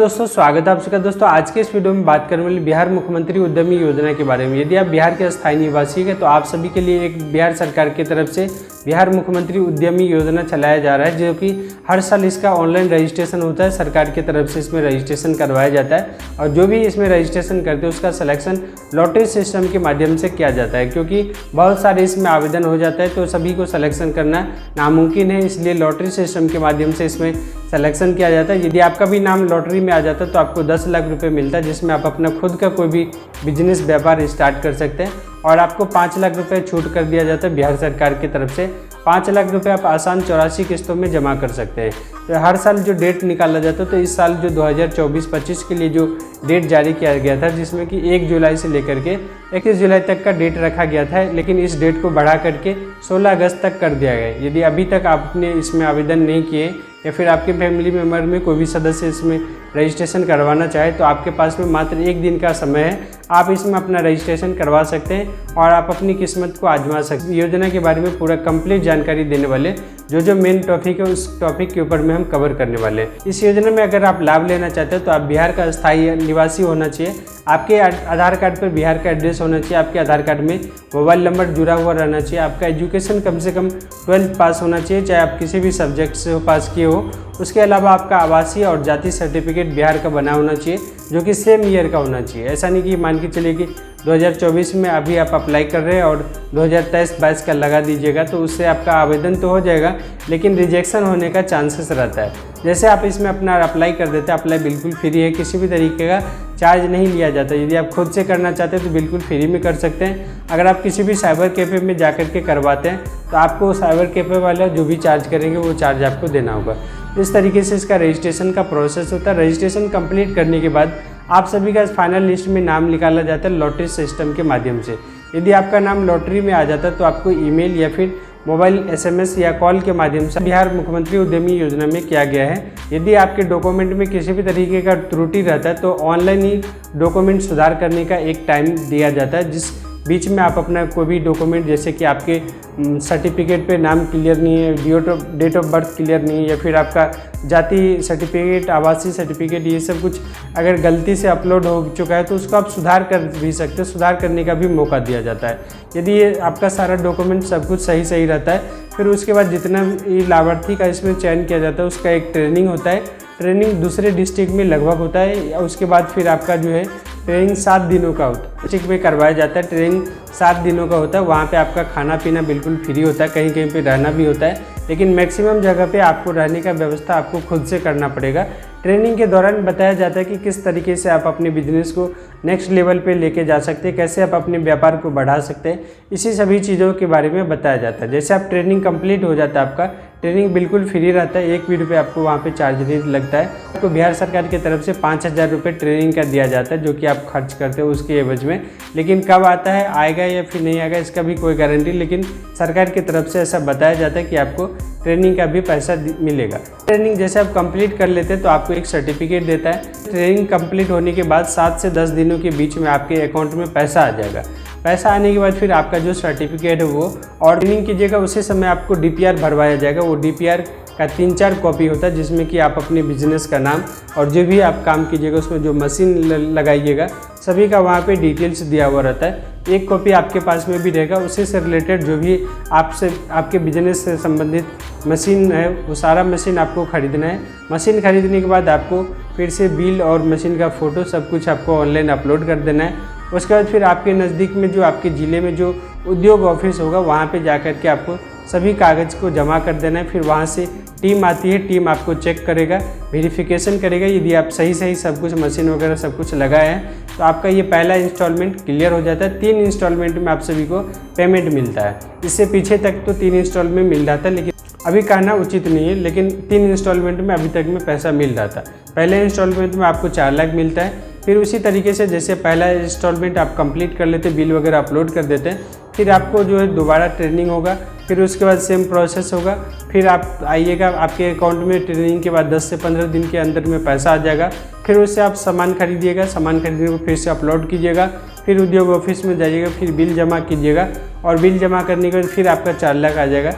दोस्तों, स्वागत है आप सबका। दोस्तों आज के इस वीडियो में बात करने वाली बिहार मुख्यमंत्री उद्यमी योजना के बारे में। यदि आप बिहार के स्थायी निवासी हैं तो आप सभी के लिए एक बिहार सरकार की तरफ से बिहार मुख्यमंत्री उद्यमी योजना चलाया जा रहा है, जो कि हर साल इसका ऑनलाइन रजिस्ट्रेशन होता है। सरकार की तरफ से इसमें रजिस्ट्रेशन करवाया जाता है और जो भी इसमें रजिस्ट्रेशन करते हैं उसका सिलेक्शन लॉटरी सिस्टम के माध्यम से किया जाता है, क्योंकि बहुत सारे इसमें आवेदन हो जाता है तो सभी को सिलेक्शन करना नामुमकिन है। इसलिए लॉटरी सिस्टम के माध्यम से इसमें सिलेक्शन किया जाता है। यदि आपका भी नाम लॉटरी में आ जाता है तो आपको 10 लाख रुपए मिलता है, जिसमें आप अपना खुद का कोई भी बिजनेस व्यापार स्टार्ट कर सकते हैं और आपको 5 लाख रुपए छूट कर दिया जाता है बिहार सरकार की तरफ से। 5 लाख रुपए आप आसान 84 किस्तों में जमा कर सकते हैं। तो हर साल जो डेट निकाला जाता है, तो इस साल जो 2024-25 के लिए जो डेट जारी किया गया था, जिसमें कि 1 जुलाई से लेकर के 21 जुलाई तक का डेट रखा गया था, लेकिन इस डेट को बढ़ा करके 16 अगस्त तक कर दिया गया। यदि अभी तक आपने इसमें आवेदन नहीं किए या फिर आपके फैमिली मेम्बर में कोई भी सदस्य इसमें रजिस्ट्रेशन करवाना चाहे तो आपके पास में मात्र 1 दिन का समय है। आप इसमें अपना रजिस्ट्रेशन करवा सकते हैं और आप अपनी किस्मत को आजमा सकते हैं। योजना के बारे में पूरा कंप्लीट जानकारी देने वाले जो मेन टॉपिक है उस टॉपिक के ऊपर में हम कवर करने वाले हैं। इस योजना में अगर आप लाभ लेना चाहते हैं तो आप बिहार का स्थायी निवासी होना चाहिए, आपके आधार कार्ड पर बिहार का एड्रेस होना चाहिए, आपके आधार कार्ड में मोबाइल नंबर जुड़ा हुआ रहना चाहिए, आपका एजुकेशन कम से कम 12th पास होना चाहिए, चाहे आप किसी भी सब्जेक्ट से पास किए हो। उसके अलावा आपका आवासीय और जाति सर्टिफिकेट बिहार का बना होना चाहिए, जो कि सेम ईयर का होना चाहिए। ऐसा नहीं कि मान के चलिए कि 2024 में अभी आप अप्लाई कर रहे हैं और 2023-22 का लगा दीजिएगा, तो उससे आपका आवेदन तो हो जाएगा लेकिन रिजेक्शन होने का चांसेस रहता है। जैसे आप इसमें अपना अप्लाई कर देते हैं, अप्लाई बिल्कुल फ्री है, किसी भी तरीके का चार्ज नहीं लिया जाता। यदि आप खुद से करना चाहते हैं तो बिल्कुल फ्री में कर सकते हैं। अगर आप किसी भी साइबर कैफ़े में जा कर के करवाते हैं तो आपको साइबर कैफ़े वाला जो भी चार्ज करेंगे वो चार्ज आपको देना होगा। इस तरीके से इसका रजिस्ट्रेशन का प्रोसेस होता है। रजिस्ट्रेशन कंप्लीट करने के बाद आप सभी का फाइनल लिस्ट में नाम निकाला जाता है लॉटरी सिस्टम के माध्यम से। यदि आपका नाम लॉटरी में आ जाता है तो आपको ईमेल या फिर मोबाइल SMS या कॉल के माध्यम से बिहार मुख्यमंत्री उद्यमी योजना में किया गया है। यदि आपके डॉक्यूमेंट में किसी भी तरीके का त्रुटि रहता है तो ऑनलाइन ही डॉक्यूमेंट सुधार करने का एक टाइम दिया जाता है, जिस बीच में आप अपना कोई भी डॉक्यूमेंट, जैसे कि आपके सर्टिफिकेट पे नाम क्लियर नहीं है, डेट ऑफ बर्थ क्लियर नहीं है, या फिर आपका जाति सर्टिफिकेट, आवासीय सर्टिफिकेट, ये सब कुछ अगर गलती से अपलोड हो चुका है तो उसको आप सुधार कर भी सकते हैं। सुधार करने का भी मौका दिया जाता है। यदि ये आपका सारा डॉक्यूमेंट सब कुछ सही रहता है, फिर उसके बाद जितना ये लाभार्थी का इसमें चयन किया जाता है उसका एक ट्रेनिंग होता है। ट्रेनिंग दूसरे डिस्ट्रिक्ट में लगभग होता है। उसके बाद फिर आपका जो है ट्रेनिंग 7 दिनों का होता है। डिस्ट्रिक्ट में करवाया जाता है, ट्रेनिंग 7 दिनों का होता है। वहाँ पे आपका खाना पीना बिल्कुल फ्री होता है, कहीं कहीं पे रहना भी होता है, लेकिन मैक्सिमम जगह पे आपको रहने का व्यवस्था आपको खुद से करना पड़ेगा। ट्रेनिंग के दौरान बताया जाता है कि किस तरीके से आप अपने बिजनेस को नेक्स्ट लेवल पे लेके जा सकते हैं, कैसे आप अपने व्यापार को बढ़ा सकते हैं, इसी सभी चीज़ों के बारे में बताया जाता है। जैसे आप ट्रेनिंग कंप्लीट हो जाता है, आपका ट्रेनिंग बिल्कुल फ्री रहता है, 1 भी रुपये आपको वहाँ पे चार्ज नहीं लगता है। आपको बिहार सरकार की तरफ से 5000 रुपये ट्रेनिंग का दिया जाता है, जो कि आप खर्च करते हो उसके एवज में। लेकिन कब आता है, आएगा या फिर नहीं आएगा, इसका भी कोई गारंटी, लेकिन सरकार की तरफ से ऐसा बताया जाता है कि आपको ट्रेनिंग का भी पैसा मिलेगा। ट्रेनिंग जैसे आप कंप्लीट कर लेते हैं तो आपको एक सर्टिफिकेट देता है। ट्रेनिंग कंप्लीट होने के बाद 7 से 10 दिनों के बीच में आपके अकाउंट में पैसा आ जाएगा। पैसा आने के बाद फिर आपका जो सर्टिफिकेट है वो और ट्रेनिंग कीजिएगा, उसी समय आपको DPR भरवाया जाएगा। वो DPR का 3-4 कॉपी होता है, जिसमें कि आप अपने बिजनेस का नाम और जो भी आप काम कीजिएगा उसमें जो मशीन लगाइएगा सभी का वहाँ पे डिटेल्स दिया हुआ रहता है। एक कॉपी आपके पास में भी रहेगा, उसी से रिलेटेड जो भी आपके बिजनेस से संबंधित मशीन है वो सारा मशीन आपको खरीदना है। मशीन खरीदने के बाद आपको फिर से बिल और मशीन का फ़ोटो सब कुछ आपको ऑनलाइन अपलोड कर देना है। उसके बाद फिर आपके नज़दीक में जो आपके ज़िले में जो उद्योग ऑफिस होगा वहाँ पे जा कर के आपको सभी कागज़ को जमा कर देना है। फिर वहाँ से टीम आती है, टीम आपको चेक करेगा, वेरिफिकेशन करेगा। यदि आप सही सब कुछ मशीन वगैरह सब कुछ लगाए हैं तो आपका ये पहला इंस्टॉलमेंट क्लियर हो जाता है। 3 इंस्टॉलमेंट में आप सभी को पेमेंट मिलता है। इससे पीछे तक तो 3 इंस्टॉलमेंट मिल रहा था, लेकिन अभी कहना उचित नहीं है, लेकिन 3 इंस्टॉलमेंट में अभी तक में पैसा मिल रहा था। पहले इंस्टॉलमेंट में आपको 4 लाख मिलता है। फिर उसी तरीके से जैसे पहला इंस्टॉलमेंट आप कंप्लीट कर लेते, बिल वगैरह अपलोड कर देते हैं, फिर आपको जो है दोबारा ट्रेनिंग होगा, फिर उसके बाद सेम प्रोसेस होगा। फिर आप आइएगा, आपके अकाउंट में ट्रेनिंग के बाद 10 से 15 दिन के अंदर में पैसा आ जाएगा। फिर उससे आप सामान खरीदिएगा, सामान खरीदने को फिर से अपलोड कीजिएगा, फिर उद्योग ऑफिस में जाइएगा, फिर बिल जमा कीजिएगा और बिल जमा करने के बाद फिर आपका 4 लाख आ जाएगा।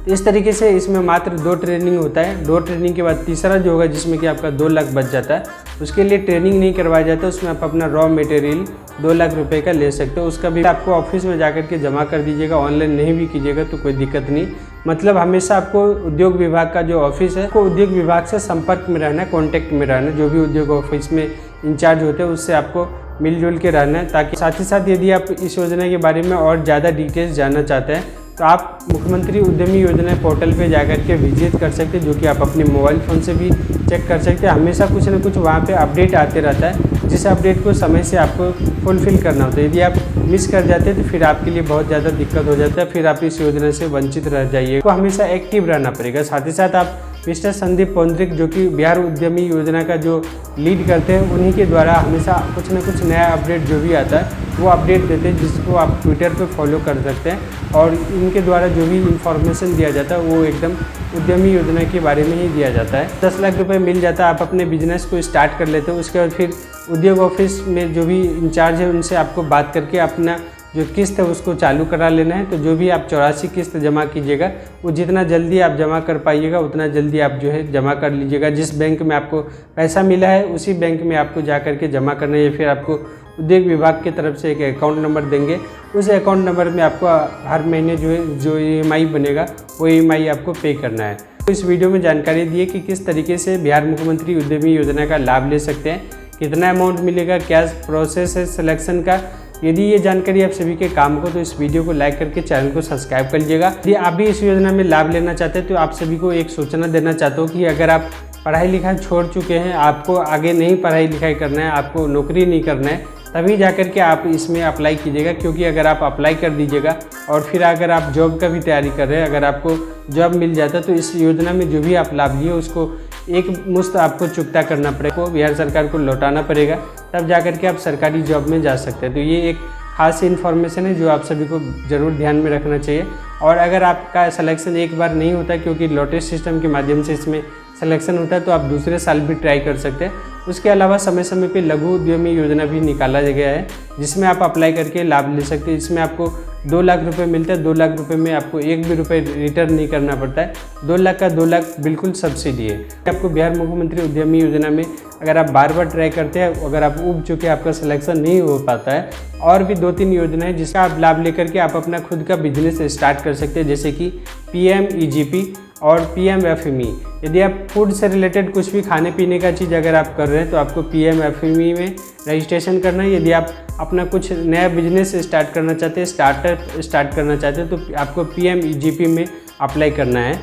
इस तरीके से इसमें मात्र 2 ट्रेनिंग होता है। 2 ट्रेनिंग के बाद तीसरा जो होगा जिसमें कि आपका 2 लाख बच जाता है, उसके लिए ट्रेनिंग नहीं करवाया जाता, उसमें आप अपना रॉ मटेरियल 2 लाख रुपए का ले सकते हो। उसका भी आपको ऑफिस में जाकर के जमा कर दीजिएगा, ऑनलाइन नहीं भी कीजिएगा तो कोई दिक्कत नहीं। मतलब हमेशा आपको उद्योग विभाग का जो ऑफिस है, आपको उद्योग विभाग से संपर्क में रहना है, कॉन्टैक्ट में रहना है। जो भी उद्योग ऑफिस में इंचार्ज होते हैं उससे आपको मिलजुल के रहना है, ताकि साथ ही साथ यदि आप इस योजना के बारे में और ज़्यादा डिटेल्स जानना चाहते हैं तो आप मुख्यमंत्री उद्यमी योजना पोर्टल पे जाकर के विजिट कर सकते हैं, जो कि आप अपने मोबाइल फ़ोन से भी चेक कर सकते हैं। हमेशा कुछ ना कुछ वहाँ पे अपडेट आते रहता है, जिस अपडेट को समय से आपको फुलफ़िल करना होता है। यदि आप मिस कर जाते हैं तो फिर आपके लिए बहुत ज़्यादा दिक्कत हो जाता है, फिर आप इस योजना से वंचित रह जाइए। तो हमेशा एक्टिव रहना पड़ेगा। साथ ही साथ आप मिस्टर संदीप पौंद्रिक, जो कि बिहार उद्यमी योजना का जो लीड करते हैं, उन्हीं के द्वारा हमेशा कुछ ना कुछ नया अपडेट जो भी आता है वो अपडेट देते हैं, जिसको आप ट्विटर पे फॉलो कर सकते हैं। और इनके द्वारा जो भी इंफॉर्मेशन दिया जाता है वो एकदम उद्यमी योजना के बारे में ही दिया जाता है। 10 लाख रुपए मिल जाता है, आप अपने बिजनेस को स्टार्ट कर लेते हो। उसके बाद फिर उद्योग ऑफिस में जो भी इंचार्ज है उनसे आपको बात करके अपना जो किस्त है उसको चालू करा लेना है। तो जो भी आप 84 किस्त जमा कीजिएगा, वो जितना जल्दी आप जमा कर पाइएगा उतना जल्दी आप जो है जमा कर लीजिएगा। जिस बैंक में आपको पैसा मिला है उसी बैंक में आपको जा कर के जमा करना है, या फिर आपको उद्योग विभाग की तरफ से एक अकाउंट नंबर देंगे। उस अकाउंट नंबर में आपको हर महीने जो EMI बनेगा वो EMI आपको पे करना है। तो इस वीडियो में जानकारी दी है कि किस तरीके से बिहार मुख्यमंत्री उद्यमी योजना का लाभ ले सकते हैं, कितना अमाउंट मिलेगा, क्या प्रोसेस है सिलेक्शन का। यदि ये जानकारी आप सभी के काम को, तो इस वीडियो को लाइक करके चैनल को सब्सक्राइब कर लीजिएगा। यदि आप भी इस योजना में लाभ लेना चाहते हैं तो आप सभी को एक सूचना देना चाहता हूँ कि अगर आप पढ़ाई लिखाई छोड़ चुके हैं, आपको आगे नहीं पढ़ाई लिखाई करना है, आपको नौकरी नहीं करना है, तभी जाकर के आप इसमें अप्लाई कीजिएगा। क्योंकि अगर आप अप्लाई कर दीजिएगा और फिर अगर आप जॉब का भी तैयारी कर रहे हैं, अगर आपको जॉब मिल जाता है तो इस योजना में जो भी आप लाभ लिए उसको एक मुश्त आपको चुकता करना पड़ेगा, बिहार सरकार को लौटाना पड़ेगा, तब जाकर के आप सरकारी जॉब में जा सकते हैं। तो ये एक खास इन्फॉर्मेशन है जो आप सभी को ज़रूर ध्यान में रखना चाहिए। और अगर आपका सिलेक्शन एक बार नहीं होता, क्योंकि लॉटरी सिस्टम के माध्यम से इसमें सिलेक्शन होता है, तो आप दूसरे साल भी ट्राई कर सकते हैं। उसके अलावा समय समय पे लघु उद्यमी योजना भी निकाला गया है, जिसमें आप अप्लाई करके लाभ ले सकते हैं। इसमें आपको 2 लाख रुपए मिलता है। 2 लाख रुपए में आपको 1 भी रुपये रिटर्न नहीं करना पड़ता है। 2 लाख का 2 लाख बिल्कुल सब्सिडी है। आपको बिहार मुख्यमंत्री उद्यमी योजना में अगर आप बार बार ट्राई करते हैं, अगर आप उब चुके आपका सिलेक्शन नहीं हो पाता है, और भी 2-3 योजना है जिसका आप लाभ लेकर के आप अपना खुद का बिजनेस स्टार्ट कर सकते हैं, जैसे कि PMEGP और PMFME। यदि आप फूड से रिलेटेड कुछ भी खाने पीने का चीज़ अगर आप कर रहे हैं तो आपको PMFME में रजिस्ट्रेशन करना है। यदि आप अपना कुछ नया बिजनेस स्टार्ट करना चाहते हैं, स्टार्टअप स्टार्ट करना चाहते हैं, तो आपको PMEGP में अप्लाई करना है।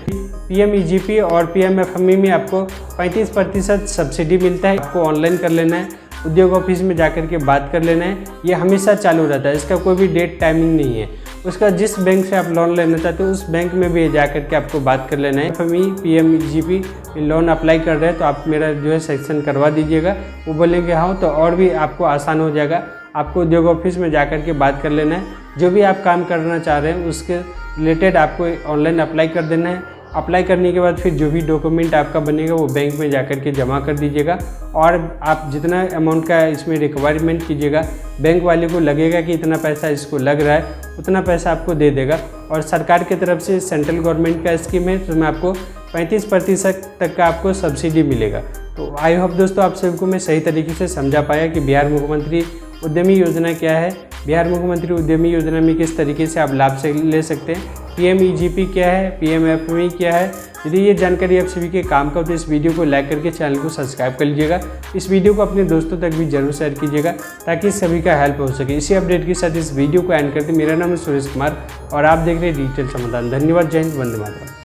PMEGP और PMFME में आपको 35% सब्सिडी मिलता है। आपको ऑनलाइन कर लेना है, उद्योग ऑफिस में जाकर के बात कर लेना है। ये हमेशा चालू रहता है, इसका कोई भी डेट टाइमिंग नहीं है। उसका जिस बैंक से आप लोन लेना चाहते हो उस बैंक में भी जाकर के आपको बात कर लेना है। PMEGP लोन अप्लाई कर रहे हैं तो आप मेरा जो है सेक्शन करवा दीजिएगा। वो बोलेंगे हाँ, तो और भी आपको आसान हो जाएगा। आपको उद्योग ऑफिस में जाकर के बात कर लेना है, जो भी आप काम करना चाह रहे हैं उसके रिलेटेड आपको ऑनलाइन अप्लाई कर देना है। अप्लाई करने के बाद फिर जो भी डॉक्यूमेंट आपका बनेगा वो बैंक में जाकर के जमा कर दीजिएगा। और आप जितना अमाउंट का इसमें रिक्वायरमेंट कीजिएगा, बैंक वाले को लगेगा कि इतना पैसा इसको लग रहा है, उतना पैसा आपको दे देगा। और सरकार की तरफ से सेंट्रल गवर्नमेंट का स्कीम है, तो उसमें आपको 35% तक का आपको सब्सिडी मिलेगा। तो आई होप दोस्तों आप सबको मैं सही तरीके से समझा पाया कि बिहार मुख्यमंत्री उद्यमी योजना क्या है, बिहार मुख्यमंत्री उद्यमी योजना में किस तरीके से आप लाभ से ले सकते हैं, PMEGP क्या है, PMFME क्या है। यदि ये जानकारी आप सभी के काम का हो तो इस वीडियो को लाइक करके चैनल को सब्सक्राइब कर लीजिएगा। इस वीडियो को अपने दोस्तों तक भी जरूर शेयर कीजिएगा ताकि सभी का हेल्प हो सके। इसी अपडेट के साथ इस वीडियो को एंड करते मेरा नाम है सुरेश कुमार और आप देख रहे हैं डिजिटल समाधान। धन्यवाद। जय हिंद, वंदे मातरम।